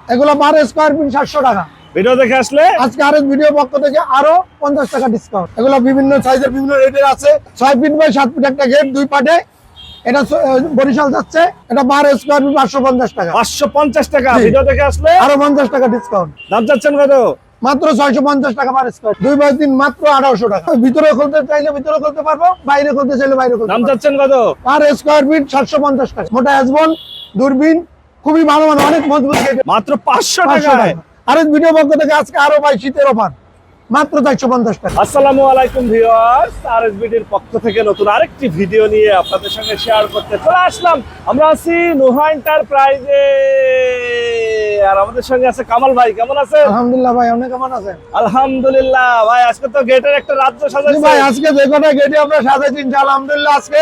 এগুলো পার square fit 700 টাকা। Video দেখে আসলে আজকে আরএস ভিডিও পক্ষ থেকে আরো 50 টাকা ডিসকাউন্ট। এগুলো বিভিন্ন সাইজের বিভিন্ন রেটের আছে। 6 ফিট বাই 7 ফিট একটা গেট, দুই পাটে। এটা বরিশাল যাচ্ছে, এটা পার স্কয়ার ফিট 550 টাকা। 550 টাকা। ভিডিও দেখে আসলে আরো 50 টাকা ডিসকাউন্ট। দাম চাচ্ছেন কত? মাত্র 650 টাকা পার স্কয়ার। 2 বাই 3 মাত্র 1800 টাকা। ভিতরে খুলতে চাইলে ভিতরে খুলতে পারবো, বাইরে খুলতে চাইলে বাইরে খুলতে দাম পারবো। চাচ্ছেন কত? পার স্কয়ার ফিট 750 টাকা। মোটা অ্যাজবল, দূরবীন, খুবই ভালো মানে, অনেক মজবুত গেট। মাত্র 500 500 টাকায়। টাকা। আরএস ভিডিও পক্ষ থেকে আজকে আরো ভাই শীতের অফার, মাত্র 450 টাকা। আসসালামু আলাইকুম ভিউয়ার্স, আরএসবিডির পক্ষ থেকে নতুন আরেকটি ভিডিও নিয়ে আপনাদের সঙ্গে শেয়ার করতে চলে আসলাম। আমরা আছি নুহা এন্টারপ্রাইজে, আর আমাদের সঙ্গে আছে কামাল ভাই। কেমন আছেন? আলহামদুলিল্লাহ ভাই, আপনি কেমন আছেন? আলহামদুলিল্লাহ ভাই। আজকে তো গেটের একটা রাজ্য জি সাজাইছেন ভাই, আজকে যে কটা গেটে আমরা সাজাইছি ইনশাআল্লাহ আলহামদুলিল্লাহ, আজকে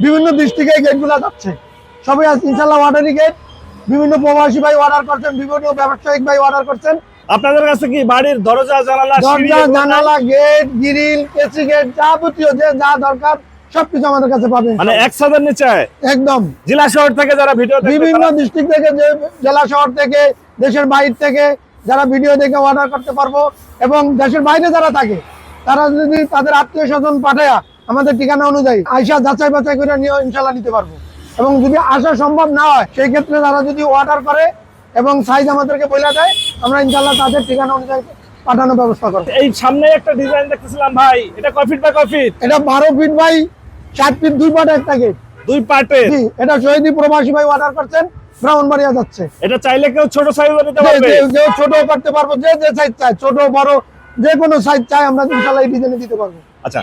বিভিন্ন ডিস্ট্রিক্টে গেটগুলো যাচ্ছে। সবাই আজ ইনশাআল্লাহ অর্ডারি গেট, বিভিন্ন প্রবাসী ভাই অর্ডার করছেন, বিভিন্ন ব্যবসায়িক ভাই অর্ডার করছেন। আপনাদের কাছে কি বাড়ির দরজা জানালা সিঁড়ি দরজা, এগুলো নাই? জানালা, গেট, গ্রিল, কেসি গেট, যাবতীয় যে যা দরকার সবকিছু আমাদের কাছে পাবেন। মানে 1,000 নিচে একদম জেলা শহর থেকে যারা ভিডিও দেখবে বিভিন্ন তারা- ডিস্ট্রিক্ট থেকে, যে জেলা শহর থেকে, দেশের বাইরে থেকে যারা ভিডিও দেখে অর্ডার করতে পারবো, এবং দেশের বাইরে যারা থাকে তারা যদি তাদের আত্মীয় স্বজন পাঠায়া আমাদের ঠিকানা অনুযায়ী আইসা যাচাই বাছাই করে নিয়ে ইনশাল্লাহ নিতে পারবো। এবং যদি আসা সম্ভব না হয় সেই ক্ষেত্রে তারা যদি অর্ডার করে এবং সাইজ আমাদেরকে বলে দেয়, আমরা ইনশাল্লাহ তাদের ঠিকানা অনুযায়ী পাঠানোর ব্যবস্থা করবো। এই সামনে একটা ডিজাইন দেখতেছিলাম ভাই, এটা কয় ফিট বাই কয় ফিট? এটা 12 ফিট বাই 7 ফিট, দুই পাটে একটা গেট। দুই পার্টে। জি, এটা শহীদি প্রবাসী ভাই অর্ডার করছেন, ব্রাহ্মণবাড়িয়া যাচ্ছে। এটা চাইলে কেউ ছোট সাইজ নিতে পারবে। যে ছোট করতে পারবো, যে যে সাইজ চায়, ছোট বড় যে কোনো সাইজ চাই আমরা ইনশাআল্লাহ এই ডিজাইনে দিতে পারবো। আচ্ছা,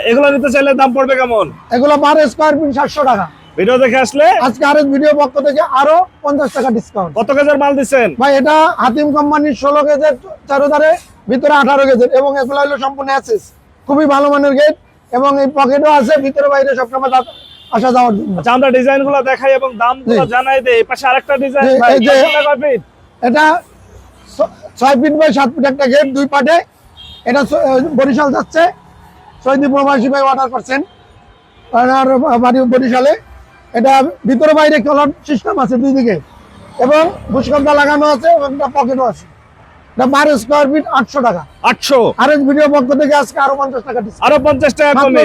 এগুলো নিতে চাইলে দাম পড়বে কেমন? এগুলো পার স্কয়ার ফিট 700 টাকা। ভিডিও দেখে আসলে আজকে আরএস ভিডিও পক্ষ থেকে আরো 50 টাকা ডিসকাউন্ট। কত কেজির মাল দিচ্ছেন ভাই এটা হাতিম কোম্পানির 16 গেজের চারোধারে, ভিতরে 18 গেজের, এবং এগুলো হলো সম্পূর্ণ অ্যাসেস, খুবই ভালো মানের গেট, এবং এই পকেটও আছে ভিতরে বাইরে সবসময় আসা যাওয়ার জন্য। আচ্ছা, আমরা ডিজাইন গুলো দেখাই এবং দাম গুলো জি। জানাই দেই। এই পাশে আরেকটা ডিজাইন জি, ভাই, এই যে- কত টাকা ফিট? এটা 6 ফিট বাই 7 ফিট একটা গেট, দুই পাটে। এটা বরিশাল যাচ্ছে, শহীদ প্রবাসী ভাই অর্ডার করছেন, আর বাড়ি বরিশালে। এটা ভিতরে বাইরে কলার সিস্টেম আছে দুই দিকে, এবং ভুসকব্দা লাগানো আছে, এবং একটা পকেটও আছে। এটা পার স্কয়ার ফিট 800 টাকা। 800। আরএস ভিডিও পক্ষ থেকে আজকে আরো 50 টাকা ডিসকাউন্ট। আরো 50 টাকা মাত্র কমে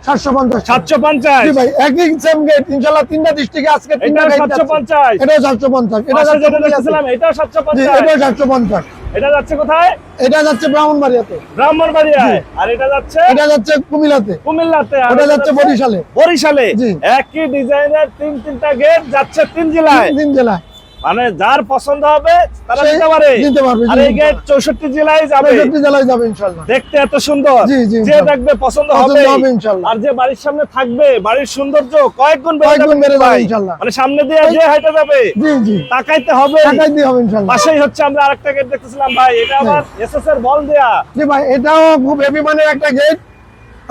750 টাকা। 750। জি ভাই, একই সেম গেট ইনশাআল্লাহ, তিনটা ডিস্ট্রিক্টে আজকে এটা তিনটা গেট 750। এটা 750, এটা পাশে যেটা যাচ্ছে, দেখতেছিলাম এটাও জি 750। এটা 750, এটা যাচ্ছে কোথায়? এটা যাচ্ছে ব্রাহ্মণবাড়িয়াতে, ব্রাহ্মণবাড়িয়ায়। আর এটা যাচ্ছে এটা যাচ্ছে কুমিল্লাতে, কুমিল্লাতে, আর ওটা এটা যাচ্ছে বরিশালে। বরিশালে। জি। একই ডিজাইনের তিনটা গেট যাচ্ছে 3 জেলায়। তিন জেলায় মানে যার পছন্দ হবে তারা সে নিতে পারে। নিতে পারবে, আর জি, এই গেট 64 জেলায় যাবে। 65 জেলায় যাবে ইনশাআল্লাহ। দেখতে এত সুন্দর, জি, জি, যে ইনশাআল্লাহ। দেখবে পছন্দ পছন্দ হবে। হবে ইনশাআল্লাহ। আর যে বাড়ির সামনে থাকবে, বাড়ির সৌন্দর্য কয়েক গুণ কয়েক গুণ বেড়ে যাবে ভাই। ইনশাআল্লাহ। মানে সামনে দিয়ে যে হাইটে যাবে জি জি, তাকাইতে হবে। টাকাই দিয়ে হবে ইনশাআল্লাহ। পাশেই হচ্ছে আমরা আরেকটা গেট দেখতেছিলাম ভাই, এটা আবার এসএস এর বল দেয়া। জি ভাই, এটাও খুব হেভি মানের একটা গেট।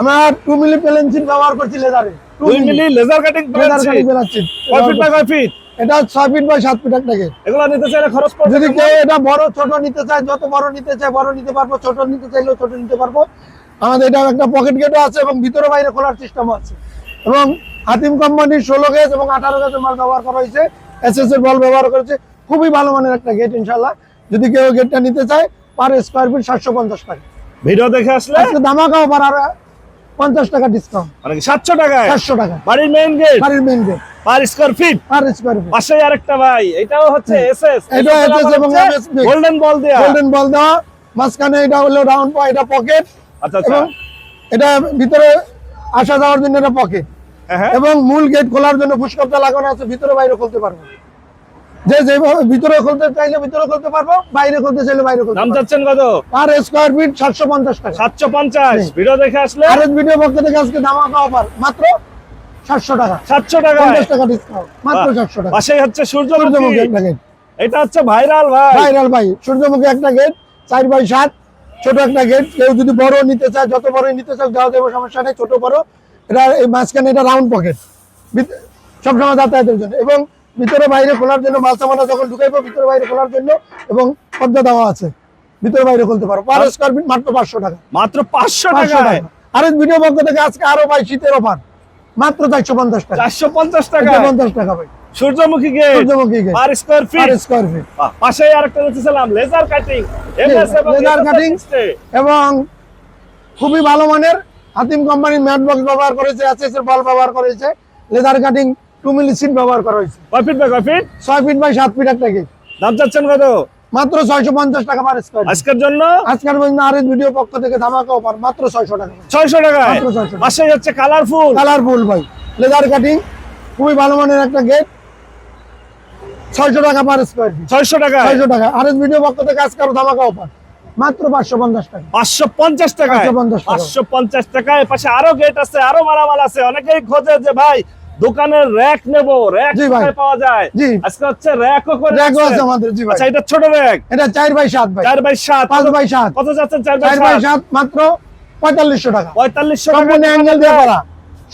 আমরা 2 মিলি পেলেন্সিন ব্যবহার করছি লেজারে। 2 মিলি লেজার কাটিং লেজার করেছি। কাটিং বেলাচ্ছি। কয় ফিট বাই কয় ফিট? এটা 6 ফিট বাই 7 ফিট একটা গেট। এগুলো নিতে চাইলে খরচ পড়বে যদি কেমন? কেউ এটা বড় ছোট নিতে চায়, যত বড় নিতে চায় বড় নিতে পারবো, ছোট নিতে চাইলেও ছোট নিতে পারবো। আমাদের এটা একটা পকেট গেটও আছে, এবং ভিতরে বাইরে খোলার সিস্টেমও আছে। এবং হাতিম কোম্পানির 16 গেজ এবং 18 গেজের মাল ব্যবহার করা হয়েছে, এসএস এর বল ব্যবহার করেছে। খুবই ভালো মানের একটা গেট ইনশাআল্লাহ। যদি কেউ গেটটা নিতে চায়, পার স্কয়ার ফিট 750 টাকা। ভিডিও দেখে আসলে আজকে ধামাকা অফার, আর 50 টাকা ডিসকাউন্ট। মানে কি 700 টাকায় 400 টাকা বাড়ির মেইন গেট বাড়ির main gate, per square feet. Per square feet. পাশেই আরেকটা ভাই, এটাও হচ্ছে এসএস। এটা SS এবং MS mix। গোল্ডেন বল দেয়া। গোল্ডেন বল দেওয়া, মাঝখানে এটা হলো রাউন্ড, এটা পকেট, আচ্ছা আচ্ছা। এবং এটা ভিতরে আসা যাওয়ার জন্য এটা পকেট, হ্যাঁ। এবং মূল গেট খোলার জন্য ফুসকব্দা লাগানো আছে, ভিতরে বাইরে খুলতে পারবো। যে যেভাবে ভিতরে খুলতে চাইলে ভিতরে খুলতে পারবো, বাইরে খুলতে চাইলে বাইরে খুলতে দাম পারবো। চাচ্ছেন কত? পার স্কয়ার ফিট 750 টাকা। 750। জি। ভিডিও দেখে আসলে আরএস ভিডিও পক্ষ থেকে আজকে ধামাকা অফার, মাত্র 700 টাকা। 700 টাকায় 50 টাকা ডিসকাউন্ট, মাত্র 700 টাকা। পাশেই হচ্ছে সূর্যমুখী সূর্যমুখী। একটা গেট, এটা হচ্ছে ভাইরাল ভাই। ভাইরাল ভাই, সূর্যমুখী একটা গেট, 4 বাই 7, ছোট একটা গেট। কেউ যদি বড় নিতে চায়, যত বড় নিতে চায় দেওয়া যাবে, সমস্যা নেই, ছোট বড়। এটা এই মাঝখানে এটা রাউন্ড পকেট, সবসময় যাতায়াতের জন্য, এবং ভিতরে বাইরে খোলার জন্য, মাল সামানা যখন ঢুকাইবো ভিতরে বাইরে খোলার জন্য, এবং পর্দা দেওয়া আছে, ভিতরে বাইরে খুলতে পারো। পার স্কয়ার ফিট মাত্র 500 টাকা। মাত্র 500 500 টাকায়। টাকা। আরএস ভিডিও পক্ষ থেকে আজকে আরো ভাই শীতের অফার, মাত্র 450 টাকা। 450 টাকা। 450 টাকা ভাই। সূর্যমুখী গেট সূর্যমুখী gate per square per feet. Square feet. পাশেই আরেকটা দেখতেছিলাম লেজার কাটিং, এমএস এবং লেজার কাটিং সিস্টেম। এবং খুবই ভালো মানের হাতিম কোম্পানির ম্যাট বক্স ব্যবহার করেছে, এসএস এর বল ব্যবহার করেছে, লেজার কাটিং 2 মিলি সিট ব্যবহার করা হয়েছে। কয় ফিট বাই কয় ফিট? 6 ফিট বাই 7 ফিট একটা গেট। দাম চাচ্ছেন কত মাত্র 650 টাকা পার স্কয়ার ফিট। আজকের জন্য? আজকের মধ্যে আরএস ভিডিও পক্ষ থেকে ধামাকা অফার মাত্র 600 টাকা। 600 টাকায়। মাত্র 600 টাকা। পাশেই হচ্ছে কালারফুল। কালারফুল ভাই লেজার কাটিং খুবই ভালো মানের একটা গেট, 600 টাকা পার স্কয়ার ফিট। 600 টাকায়। 600 টাকা। আরএস ভিডিও পক্ষ থেকে আজকের ধামাকা অফার মাত্র 550 টাকা। 550 টাকায়। 550 টাকা। 550 টাকায়। পাশে আরো গেট আছে, আরো মালামাল আছে। অনেকেই খোঁজে যে ভাই দোকানের র‍্যাক নেব, র‍্যাক জি ভাই। কোথায় পাওয়া যায়? জি। আজকে হচ্ছে র‍্যাকও করে র‍্যাকও রাখছেন। আছে আমাদের। জি ভাই। আচ্ছা, এটা ছোট র‍্যাক। এটা 4 বাই 7 ভাই। 4 বাই 7। 5 বাই 7। কত যাচ্ছেন 4 4 বাই বাই 7? 7 মাত্র 4500 টাকা। 4500 টাকা। সম্পূর্ণ অ্যাঙ্গেল দিয়ে করা,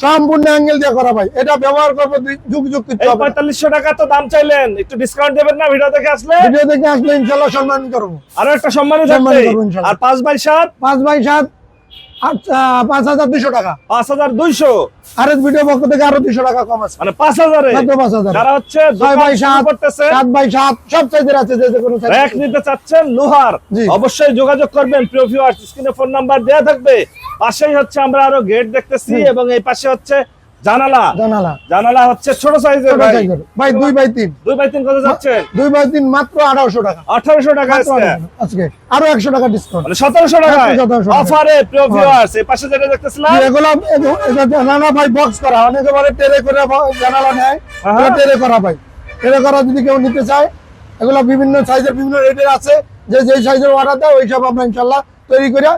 সম্পূর্ণ অ্যাঙ্গেল দিয়ে করা ভাই। এটা ব্যবহার করব যুগ যুগ কিছু এই হবে না। 4500 টাকা তো দাম চাইলেন, একটু ডিসকাউন্ট দেবেন না ভিডিও দেখে আসলে? ভিডিও দেখে আসলে ইনশাআল্লাহ সম্মান করব। আরো একটা সম্মানী সম্মানী থাকবে। করবো ইনশাআল্লাহ। আর 5 বাই 7 5 বাই 7 আচ্ছা 5200 টাকা। 5200। আরএস ভিডিও পক্ষ থেকে আরো 200 টাকা কম আছে। মানে 5000 এ। মাত্র 5000। যারা হচ্ছে 6 দোকান বাই শুরু 7 করতেছে, 7 বাই 7 সব সাইজের আছে, যে কোনো সাইজ। র‍্যাক নিতে চাচ্ছেন লোহার, জি। অবশ্যই যোগাযোগ করবেন। প্রিয় ভিউয়ার্স, স্ক্রিনে ফোন নাম্বার দেয়া থাকবে। পাশেই হচ্ছে আমরা আরো গেট দেখতেছি জি। এবং এই পাশে হচ্ছে জানালা। জানালা জানালা হচ্ছে ছোট সাইজের ছোট ভাই। সাইজের ভাই 2 বাই 3। 2 বাই 3 কত যাচ্ছে? 2 বাই 3 মাত্র 1800 টাকা। 1800 টাকা মাত্র আজকে। 1800 আজকে আরো 100 টাকা ডিসকাউন্ট। মানে 1700 টাকায় 1700 টাকা। অফারে। প্রিয় ভিউয়ার্স, এই পাশে যেটা দেখতেছিলাম এগুলো এটা জানালা ভাই বক্স করা, অনেকে বলে টেরে করে জানালা নেয়, হ্যাঁ। এটা টেরে করা ভাই। টেরে করা যদি কেউ নিতে চায়, এগুলো বিভিন্ন সাইজের বিভিন্ন রেটের আছে, যে যেই সাইজের অর্ডার দেয় ওই সব আমরা ইনশাআল্লাহ তৈরি করে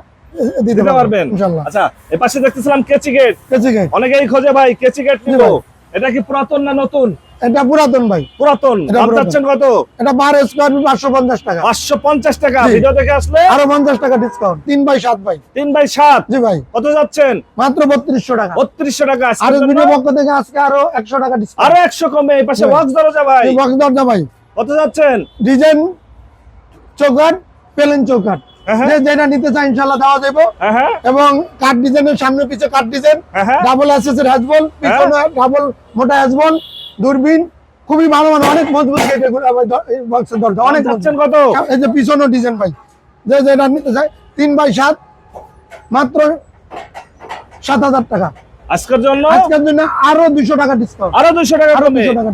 দিতে দিতে পারবেন ইনশাআল্লাহ। আচ্ছা, এই পাশে দেখতেছিলাম কেচি গেট। কেচি গেট। অনেকেই খোঁজে ভাই কেচি গেট জি নিব। ভাই। এটা কি পুরাতন না নতুন? এটা পুরাতন ভাই। পুরাতন। এটা দাম পুরাতন। চাচ্ছেন কত? এটা পার স্কয়ার ফিট 550 টাকা। 550 টাকা। জি। ভিডিও দেখে আসলে আরো 50 টাকা ডিসকাউন্ট। 3 বাই 7 ভাই। 3 বাই 7। জি ভাই। কত যাচ্ছেন? মাত্র 3200 টাকা। 3200 টাকা। আজকের আর জন্য ভিডিও পক্ষ থেকে আজকে আরো 100 টাকা ডিসকাউন্ট। আরো 100 কমে। এই পাশে জি। ওয়াক্স দরজা ভাই। এই বক্স দরজা ভাই। কত যাচ্ছেন? ডিজাইন চৌকাট, প্লেন চৌকাট, হ্যাঁ। যে যেটা নিতে চাই ইনশাআল্লাহ দেওয়া যাবে। হ্যাঁ হ্যাঁ এবং কাট ডিজাইনের সামনে পিছে কাট ডিজাইন, হ্যাঁ। ডাবল এসএস এর হ্যাজবল, পিছনে ডাবল মোটা হ্যাজবল, দূরবীন, খুবই ভালো মানে, অনেক মজবুত গেট এই বক্সের দরজা, অনেক দাম চাচ্ছেন মজবুত। কত? এই যে পিছনে ডিজাইন ভাই, যে যেটা নিতে চাই 3 বাই 7 মাত্র 7000 টাকা। আজকের জন্য আজকের জন্য আরো 200 টাকা ডিসকাউন্ট। আরো 200 টাকা আরো কমে। 200 টাকা